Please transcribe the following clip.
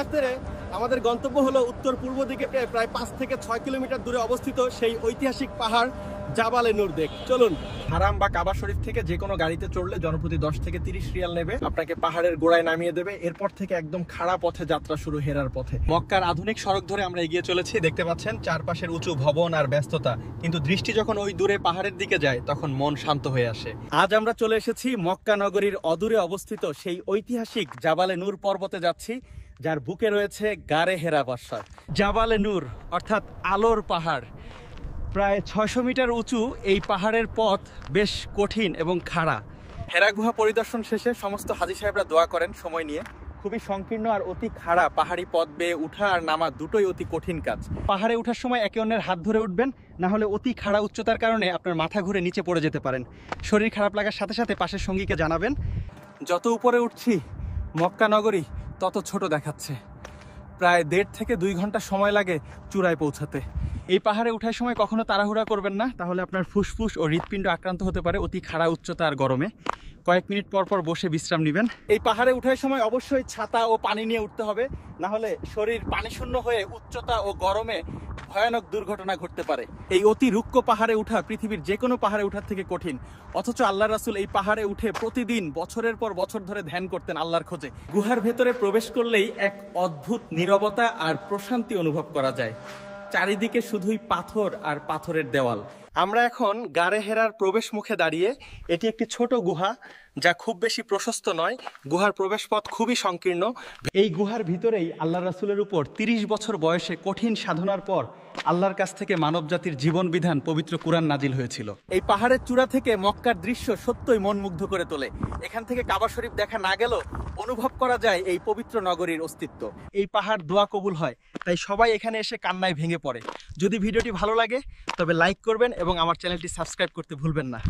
মুহূর্তে আমাদের গন্তব্য হলো উত্তর পূর্ব দিকে প্রায় 5 থেকে 6 কিলোমিটার দূরে অবস্থিত সেই ঐতিহাসিক পাহাড় জাবালে নূর দেখ। চলুন। হারাম বা কাবা শরীফ থেকে যে কোনো গাড়িতে চড়লে জনপ্রতি 10 থেকে 30 রিয়াল নেবে, আপনাকে পাহাড়ের গোড়ায় নামিয়ে দেবে। এরপর থেকে একদম খাড়া পথে যাত্রা শুরু, হেরার পথে। মক্কার আধুনিক সড়ক ধরে আমরা এগিয়ে চলেছি। দেখতে পাচ্ছেন চারপাশের উঁচু ভবন আর ব্যস্ততা, কিন্তু দৃষ্টি যখন ওই দূরে পাহাড়ের দিকে যায় তখন মন শান্ত হয়ে আসে। আজ আমরা চলে এসেছি মক্কা নগরীর অদূরে অবস্থিত সেই ঐতিহাসিক জাবালে নূর পর্বতে যাচ্ছি, যার বুকে রয়েছে গারে হেরা বাসা। জাবালে নূর অর্থাৎ আলোর পাহাড়। প্রায় 600 মিটার উঁচু এই পাহাড়ের পথ বেশ কঠিন এবং খাড়া। হেরা গুহা পরিদর্শন শেষে সমস্ত হাজী সাহেবরা দোয়া করেন সময় নিয়ে। খুবই সংকীর্ণ আর অতি খাড়া পাহাড়ি পথ বেয়ে উঠা আর নামা দুটোই অতি কঠিন কাজ। পাহাড়ে ওঠার সময় একে অন্যের হাত ধরে উঠবেন, না হলে অতি খাড়া উচ্চতার কারণে আপনার মাথা ঘুরে নিচে পড়ে যেতে পারেন। শরীর খারাপ লাগার সাথে সাথে পাশের সঙ্গীকে জানাবেন। যত উপরে উঠছি মক্কা নগরী তত ছোট দেখাচ্ছে। প্রায় 1.5 থেকে 2 ঘন্টা সময় লাগে চূড়ায় পৌঁছাতে। এই পাহাড়ে ওঠার সময় কখনো তাড়াহুড়া করবেন না, তাহলে আপনার ফুসফুস ও হৃৎপিণ্ড আক্রান্ত হতে পারে অতি খাড়া উচ্চতা আর গরমে। কয়েক মিনিট পর পর বসে বিশ্রাম নেবেন। এই পাহাড়ে ওঠার সময় অবশ্যই ছাতা ও পানি নিয়ে উঠতে হবে, না হলে শরীর পানিশূন্য হয়ে উচ্চতা ও গরমে ভয়ানক দুর্ঘটনা ঘটতে পারে। এই অতি রুক্ষ পাহাড়ে ওঠা পৃথিবীর যে কোনো পাহাড়ে ওঠার থেকে কঠিন, অথচ আল্লাহ রাসূল এই পাহাড়ে উঠে প্রতিদিন বছরের পর বছর ধরে ধ্যান করতেন আল্লাহর খোঁজে। গুহার ভেতরে প্রবেশ করলেই এক অদ্ভুত নীরবতা আর প্রশান্তি অনুভব করা যায়। চারিদিকে শুধুই পাথর আর পাথরের দেওয়াল। আমরা এখন গারে হেরার প্রবেশ মুখে দাঁড়িয়ে। এটি একটি ছোট গুহা, যা খুব বেশি প্রশস্ত নয়। গুহার প্রবেশ পথ খুবই সংকীর্ণ। এই গুহার ভিতরেই আল্লাহ রাসূলের উপর 30 বছর বয়সে কঠিন সাধনার পর আল্লাহর কাছ থেকে মানব জাতির জীবন বিধান পবিত্র কুরআন নাজিল হয়েছিল। এই পাহাড়ের চূড়া থেকে মক্কার দৃশ্য সত্যই মন মুগ্ধ করে তোলে। এখান থেকে কাবা শরীফ দেখা না গেলেও অনুভব করা যায় এই পবিত্র নগরীর অস্তিত্ব। এই পাহাড় দোয়া কবুল হয়, তাই সবাই এখানে এসে কান্নায় ভেঙে পড়ে। যদি ভিডিওটি ভালো লাগে তবে লাইক করবেন এবং আমার চ্যানেলটি সাবস্ক্রাইব করতে ভুলবেন না।